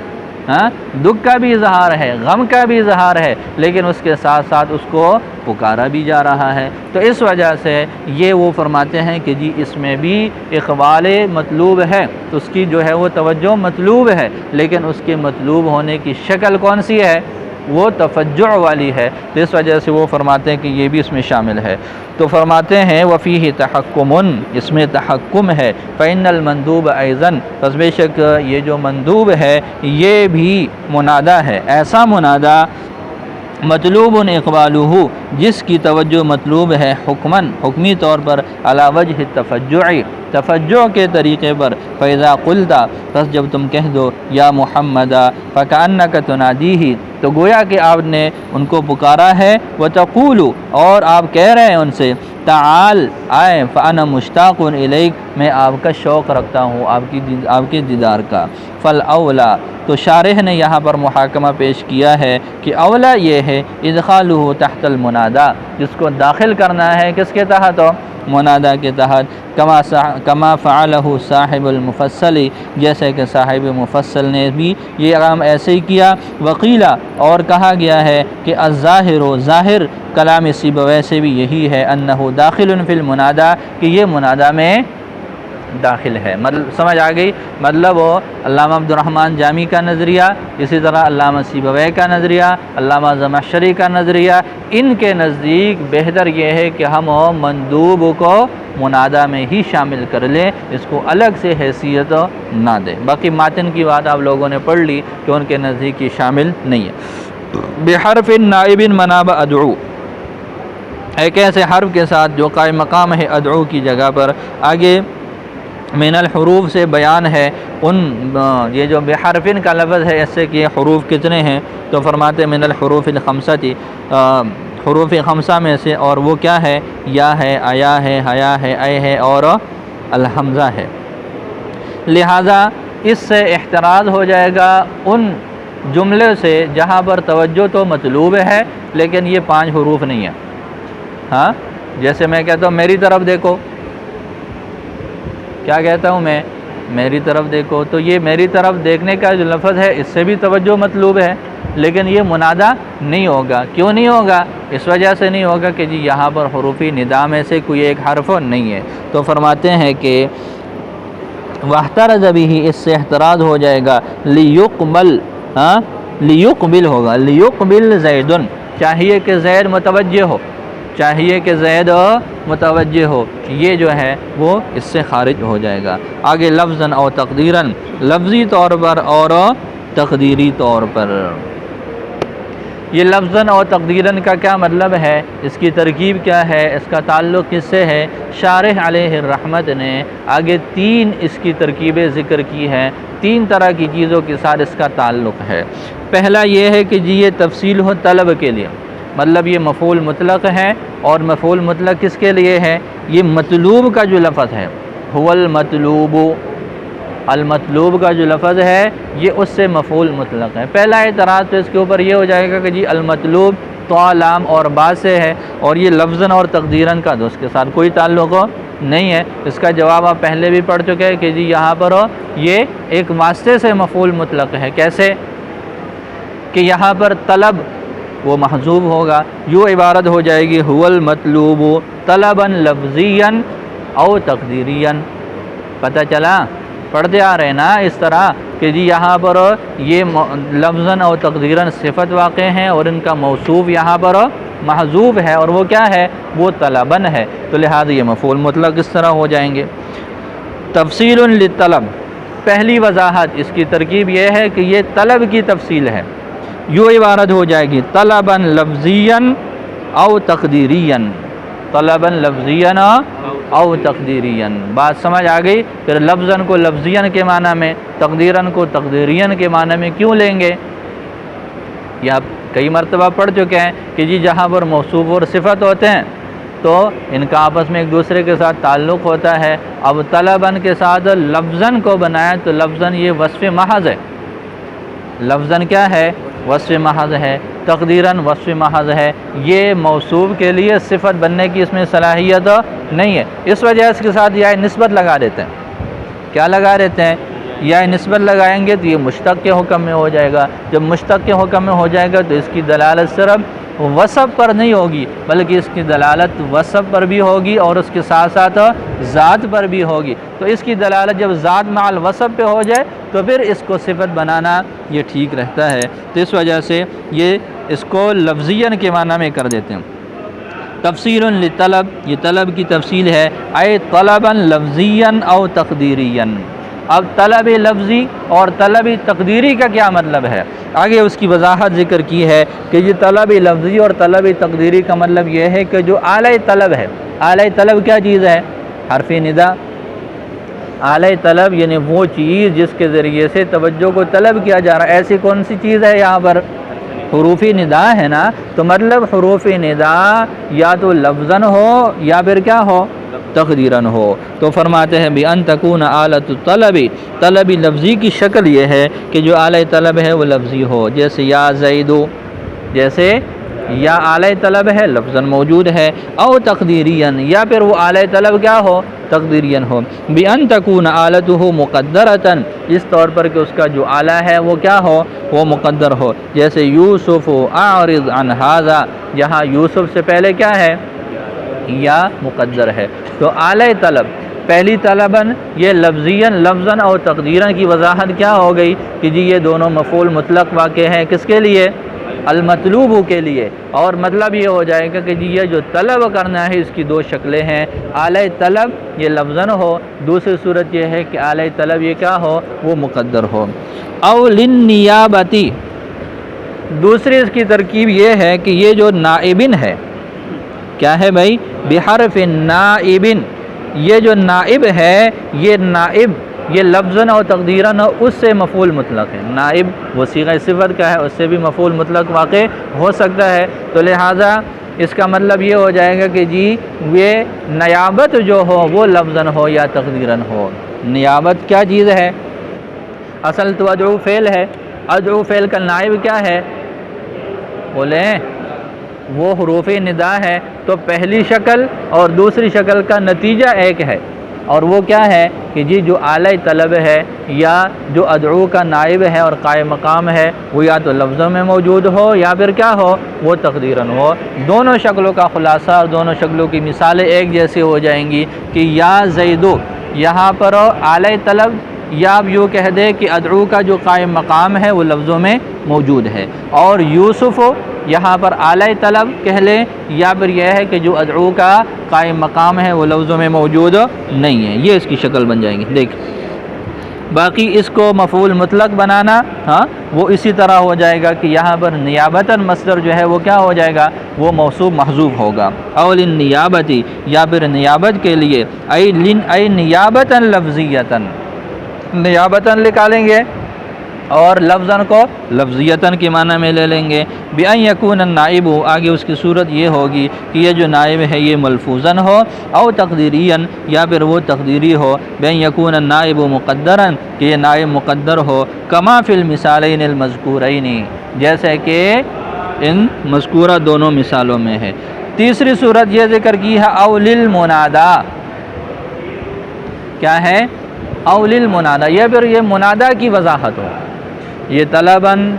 [SPEAKER 1] دکھ کا بھی اظہار ہے، غم کا بھی اظہار ہے، لیکن اس کے ساتھ ساتھ اس کو پکارا بھی جا رہا ہے۔ تو اس وجہ سے یہ وہ فرماتے ہیں کہ جی اس میں بھی اقبال مطلوب ہے، تو اس کی جو ہے وہ توجہ مطلوب ہے، لیکن اس کے مطلوب ہونے کی شکل کون سی ہے؟ وہ تفجع والی ہے۔ تو اس وجہ سے وہ فرماتے ہیں کہ یہ بھی اس میں شامل ہے۔ تو فرماتے ہیں وفیہ تحکم، اس میں تحکم ہے۔ فإن المندوب أيضاً، پس بے شک یہ جو مندوب ہے یہ بھی منادہ ہے، ایسا منادہ مطلوب اقبالہ، جس کی توجہ مطلوب ہے، حکماً، حکمی طور پر، علی وجہ التفجع، تفجع کے طریقے پر۔ فإذا قلت، پس جب تم کہہ دو یا محمدہ، فکأنک تنادیہ، تو گویا کہ آپ نے ان کو پکارا ہے، وتقول، اور آپ کہہ رہے ہیں ان سے، تعال، آئے، فأنا مشتاق الیک، میں آپ کا شوق رکھتا ہوں، آپ کے دیدار کا۔ فالاولیٰ، تو شارح نے یہاں پر محاکمہ پیش کیا ہے کہ اولا یہ ہے ادخالہ تحت المنادہ، جس کو داخل کرنا ہے کس کے تحت؟ منادہ کے تحت، کما فعلہ صاحب المفصل، جیسے کہ صاحب مفصل نے بھی یہ کام ایسے ہی کیا۔ وقیلہ، اور کہا گیا ہے کہ الظاہر، ظاہر کلام سیبویہ سے بھی یہی ہے، انہ داخل فی المنادہ، کہ یہ منادہ میں داخل ہے۔ مطلب سمجھ آ گئی؟ مطلب علامہ عبد الرحمن جامی کا نظریہ، اسی طرح علامہ سیبویہ کا نظریہ، علامہ زمخشری کا نظریہ، ان کے نزدیک بہتر یہ ہے کہ ہم مندوب کو منادہ میں ہی شامل کر لیں، اس کو الگ سے حیثیت نہ دیں۔ باقی ماتن کی بات آپ لوگوں نے پڑھ لی کہ ان کے نزدیک یہ شامل نہیں ہے۔ بحرف نائب مناب ادعو، ایک ایسے حرف کے ساتھ جو قائم مقام ہے ادعو کی جگہ پر۔ آگے من الحروف سے بیان ہے ان یہ جو بحرفن کا لفظ ہے اس سے کہ حروف کتنے ہیں، تو فرماتے ہیں من الحروف الخمسۃ، حروف خمسہ میں سے، اور وہ کیا ہے؟ یا ہے، ایا ہے، حیا ہے، اے ہے اور الحمزہ ہے۔ لہذا اس سے احتراز ہو جائے گا ان جملے سے جہاں پر توجہ تو مطلوب ہے لیکن یہ 5 حروف نہیں ہیں۔ ہاں، جیسے میں کہتا ہوں میری طرف دیکھو، کیا کہتا ہوں میں؟ میری طرف دیکھو، تو یہ میری طرف دیکھنے کا جو لفظ ہے اس سے بھی توجہ مطلوب ہے لیکن یہ منادہ نہیں ہوگا۔ کیوں نہیں ہوگا؟ اس وجہ سے نہیں ہوگا کہ جی یہاں پر حروف ندا میں سے کوئی ایک حرف نہیں ہے۔ تو فرماتے ہیں کہ واحترز بھی، اس سے احتراز ہو جائے گا، لیقبل، ہاں لیقبل ہوگا، لیقبل زیدن، چاہیے کہ زید متوجہ ہو، چاہیے کہ زید متوجہ ہو، یہ جو ہے وہ اس سے خارج ہو جائے گا۔ آگے لفظاً اور تقدیراً، لفظی طور پر اور تقدیری طور پر۔ یہ لفظاً اور تقدیراً کا کیا مطلب ہے؟ اس کی ترکیب کیا ہے؟ اس کا تعلق کس سے ہے؟ شارح علیہ الرحمت نے آگے 3 اس کی ترکیبیں ذکر کی ہیں، 3 طرح کی چیزوں کے ساتھ اس کا تعلق ہے۔ پہلا یہ ہے کہ جی یہ تفصیل ہو طلب کے لیے، مطلب یہ مفعول مطلق ہے، اور مفعول مطلق کس کے لیے ہے؟ یہ مطلوب کا جو لفظ ہے، هو المطلوب، المطلوب کا جو لفظ ہے یہ اس سے مفعول مطلق ہے۔ پہلا اعتراض تو اس کے اوپر یہ ہو جائے گا کہ جی المطلوب تو لام اور با سے ہے، اور یہ لفظاً اور تقدیراً کا تو اس کے ساتھ کوئی تعلق نہیں ہے۔ اس کا جواب آپ پہلے بھی پڑھ چکے ہیں کہ جی یہاں پر یہ ایک واسطے سے مفعول مطلق ہے۔ کیسے؟ کہ یہاں پر طلب وہ محذوب ہوگا، یوں عبارت ہو جائے گی هو المطلوب طلباً لفظیاً او تقدیریاً۔ پتہ چلا؟ پڑھتے آ رہے نا اس طرح کہ جی یہاں پر یہ لفظاً اور تقدیراً صفت واقع ہیں اور ان کا موصوف یہاں پر محذوب ہے، اور وہ کیا ہے؟ وہ طلباً ہے، تو لہذا یہ مفعول مطلق اس طرح ہو جائیں گے۔ تفصیل للطلب، پہلی وضاحت اس کی ترکیب یہ ہے کہ یہ طلب کی تفصیل ہے، یوں عبارت ہو جائے گی طلباً لفظیاً او تقدیریاً، طلباً لفظیاً او تقدیریاً۔ بات سمجھ آ گئی؟ پھر لفظاً کو لفظیاً کے معنی میں، تقدیراً کو تقدیریاً کے معنی میں کیوں لیں گے؟ یہ آپ کئی مرتبہ پڑھ چکے ہیں کہ جی جہاں پر موصوف اور صفت ہوتے ہیں تو ان کا آپس میں ایک دوسرے کے ساتھ تعلق ہوتا ہے۔ اب طلباً کے ساتھ لفظاً کو بنایا تو لفظاً یہ وصف محض ہے، لفظاً کیا ہے؟ وصف محض ہے، تقدیراً وصف محض ہے، یہ موصوف کے لیے صفت بننے کی اس میں صلاحیت نہیں ہے، اس وجہ اس کے ساتھ یا نسبت لگا دیتے ہیں۔ کیا لگا دیتے ہیں؟ یا نسبت لگائیں گے تو یہ مشتق کے حکم میں ہو جائے گا، جب مشتق کے حکم میں ہو جائے گا تو اس کی دلالت صرف وصف پر نہیں ہوگی بلکہ اس کی دلالت وصف پر بھی ہوگی اور اس کے ساتھ ساتھ ذات پر بھی ہوگی۔ تو اس کی دلالت جب ذات مع الوصف پہ ہو جائے تو پھر اس کو صفت بنانا یہ ٹھیک رہتا ہے، تو اس وجہ سے یہ اس کو لفظیاً کے معنی میں کر دیتے ہیں۔ تفصیل للطلب، یہ طلب کی تفصیل ہے، اے طلباً لفظیاً او تقدیریاً۔ اب طلب لفظی اور طلب تقدیری کا کیا مطلب ہے؟ آگے اس کی وضاحت ذکر کی ہے کہ یہ طلب لفظی اور طلب تقدیری کا مطلب یہ ہے کہ جو اعلی طلب ہے، اعلی طلب کیا چیز ہے؟ حرف ندا۔ اعلی طلب یعنی وہ چیز جس کے ذریعے سے توجہ کو طلب کیا جا رہا ہے، ایسی کون سی چیز ہے یہاں پر؟ حروف ندا ہے نا، تو مطلب حروف ندا یا تو لفظاً ہو یا پھر کیا ہو؟ تقدیراً ہو۔ تو فرماتے ہیں بِأَن تَكُونَ آلَةُ الطَّلَبِ، طلب لفظی کی شکل یہ ہے کہ جو اعلی طلب ہے وہ لفظی ہو، جیسے یا زیدو، جیسے یا اعلی طلب ہے لفظاً موجود ہے، او تقدیریاً یا پھر وہ اعلی طلب کیا ہو؟ تقدیریاً ہو۔ بِأَن تَكُونَ آلَتُهُ مُقَدَّرَةً، اس طور پر کہ اس کا جو آلہ ہے وہ کیا ہو؟ وہ مقدر ہو، جیسے یوسف اعرض عن ھذا، یہاں یوسف سے پہلے کیا ہے؟ یا مقدر ہے۔ تو اعلی طلب پہلی طلباً یہ لفظیاً لفظاً اور تقدیراً کی وضاحت کیا ہو گئی کہ جی یہ دونوں مفعول مطلق واقع ہیں، کس کے لیے؟ المطلوب کے لیے، اور مطلب یہ ہو جائے گا کہ جی یہ جو طلب کرنا ہے اس کی 2 شکلیں ہیں، اعلی طلب یہ لفظاً ہو، دوسری صورت یہ ہے کہ اعلی طلب یہ کیا ہو؟ وہ مقدر ہو۔ او للنیابتی، دوسری اس کی ترکیب یہ ہے کہ یہ جو نائبن ہے، کیا ہے بھائی؟ بحرف نائبن، یہ جو نائب ہے یہ نائب یہ لفظاً اور تقدیراً اس سے مفعول مطلق ہے، نائب وہ صیغہ صفت کا ہے، اس سے بھی مفعول مطلق واقع ہو سکتا ہے، تو لہٰذا اس کا مطلب یہ ہو جائے گا کہ جی یہ نیابت جو ہو وہ لفظاً ہو یا تقدیراً ہو۔ نیابت کیا چیز ہے؟ اصل تو ادعو فعل ہے، ادعو فعل کا نائب کیا ہے؟ بولیں وہ حروف ندا ہے، تو پہلی شکل اور دوسری شکل کا نتیجہ ایک ہے، اور وہ کیا ہے کہ جی جو اعلی طلب ہے یا جو ادعو کا نائب ہے اور قائم مقام ہے وہ یا تو لفظوں میں موجود ہو یا پھر کیا ہو وہ تقدیراً ہو۔ دونوں شکلوں کا خلاصہ اور دونوں شکلوں کی مثالیں ایک جیسی ہو جائیں گی کہ یا زیدو یہاں پر اعلی طلب، یا آپ یوں کہہ دے کہ ادعو کا جو قائم مقام ہے وہ لفظوں میں موجود ہے، اور یوسف یہاں پر اعلی طلب کہہ لیں، یا پھر یہ ہے کہ جو ادعو کا قائم مقام ہے وہ لفظوں میں موجود نہیں ہے، یہ اس کی شکل بن جائیں گی۔ دیکھ باقی اس کو مفعول مطلق بنانا وہ اسی طرح ہو جائے گا کہ یہاں پر نیابتاً مصدر جو ہے وہ کیا ہو جائے گا وہ موصوف محذوف ہوگا، اول نیابتی یا پھر نیابت کے لیے، ای نیابتاً لفظیتاً، نیابتاً نکالیں گے اور لفظاً کو لفظیتاً کے معنی میں لے لیں گے۔ بِأَن يَكُونَ النَّائِبُ آگے اس کی صورت یہ ہوگی کہ یہ جو نائب ہے یہ ملفوظاً ہو، او تقدیریاً یا پھر وہ تقدیری ہو، بِأَن يَكُونَ النَّائِبُ مُقَدَّرًا کہ یہ نائب مقدر ہو، کما فی المثالین المذکورین جیسے کہ ان مذکورہ دونوں مثالوں میں ہے۔ تیسری صورت یہ ذکر کی ہے او للمنادا، کیا ہے؟ او للمنادا، یہ پھر یہ منادا کی وضاحت ہو، یہ طلباً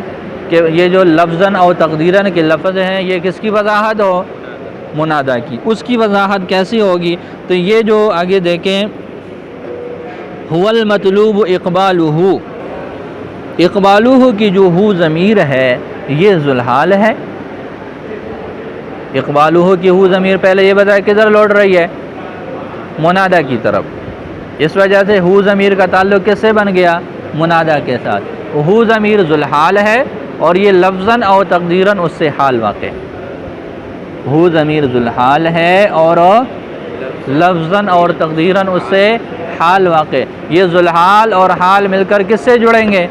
[SPEAKER 1] کہ یہ جو لفظاً اور تقدیراً کے لفظ ہیں یہ کس کی وضاحت ہو؟ منادا کی۔ اس کی وضاحت کیسی ہوگی؟ تو یہ جو آگے دیکھیں هو المطلوب اقبالہ، اقبالہ کی جو ہو ضمیر ہے یہ ذوالحال ہے۔ اقبالہ کی ہو ضمیر پہلے یہ بتایا کدھر لوٹ رہی ہے؟ منادا کی طرف، اس وجہ سے ہو ضمیر کا تعلق کس سے بن گیا؟ منادا کے ساتھ۔ ہو ضمیر ذوالحال ہے اور یہ لفظاً اور تقدیراً اس سے حال واقع، ہو ضمیر ذوالحال ہے اور لفظاً اور تقدیراً اس سے حال واقع، یہ ذوالحال اور حال مل کر کس سے جڑیں گے؟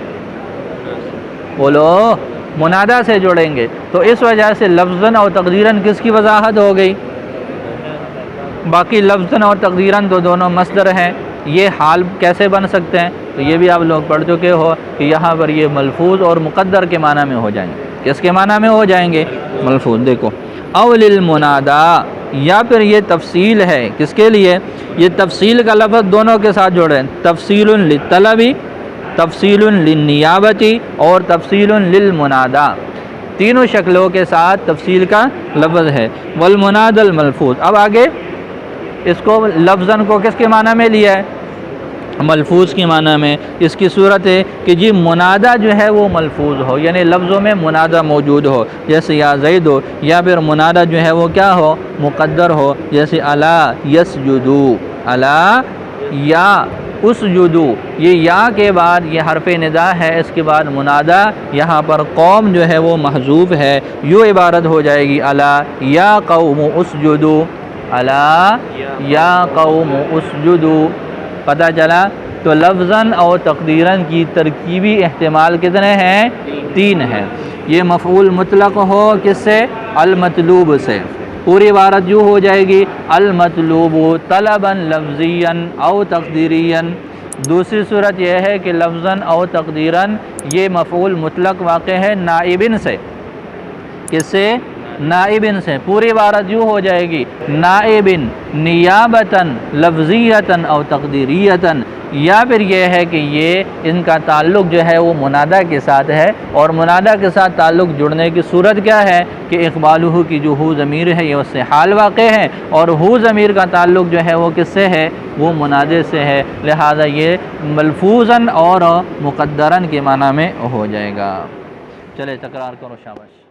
[SPEAKER 1] بولو منادا سے جڑیں گے، تو اس وجہ سے لفظاً اور تقدیراً کس کی وضاحت ہو گئی؟ باقی لفظاً اور تقدیراً تو دونوں مصدر ہیں، یہ حال کیسے بن سکتے ہیں؟ تو یہ بھی آپ لوگ پڑھ چکے ہو کہ یہاں پر یہ ملفوظ اور مقدر کے معنی میں ہو جائیں گے۔ کس کے معنی میں ہو جائیں گے؟ ملفوظ۔ دیکھو او للمنادا یا پھر یہ تفصیل ہے، کس کے لیے؟ یہ تفصیل کا لفظ دونوں کے ساتھ جوڑیں، تفصیل للطلبی، تفصیل للنیابتی اور تفصیل للمنادا، تینوں شکلوں کے ساتھ تفصیل کا لفظ ہے۔ والمناد الملفوظ، اب آگے اس کو لفظاً کو کس کے معنی میں لیا ہے؟ ملفوظ کے معنی میں۔ اس کی صورت ہے کہ جی منادہ جو ہے وہ ملفوظ ہو، یعنی لفظوں میں منادہ موجود ہو، جیسے یا زید ہو، یا پھر منادہ جو ہے وہ کیا ہو؟ مقدر ہو، جیسے الا یسجدو، الا یا اسجدو، یہ یا کے بعد یہ حرف ندا ہے، اس کے بعد منادہ، یہاں پر قوم جو ہے وہ محذوف ہے، یوں عبارت ہو جائے گی الا یا قوم اسجدو، الا یا قوم اسجدو۔ پتہ چلا؟ تو لفظاً اور تقدیراً کی ترکیبی احتمال کتنے ہیں؟ 3 ہیں۔ یہ مفعول مطلق ہو کس سے؟ المطلوب سے، پوری عبارت جو ہو جائے گی المطلوب طلباً لفظیاً او تقدیریاً۔ دوسری صورت یہ ہے کہ لفظاً او تقدیراً یہ مفعول مطلق واقع ہے نائبن سے، کس سے؟ نائبن سے، پوری عبارت یوں ہو جائے گی نائبن نیابتاً لفظیتاً او تقدیریتاً، یا پھر یہ ہے کہ یہ ان کا تعلق جو ہے وہ منادہ کے ساتھ ہے، اور منادہ کے ساتھ تعلق جڑنے کی صورت کیا ہے کہ اقبالہ کی جو ہو ضمیر ہے یہ اس سے حال واقع ہے، اور ہو ضمیر کا تعلق جو ہے وہ کس سے ہے؟ وہ منادے سے ہے، لہذا یہ ملفوظاً اور مقدراً کے معنی میں ہو جائے گا۔ چلے تکرار کرو، شاباش۔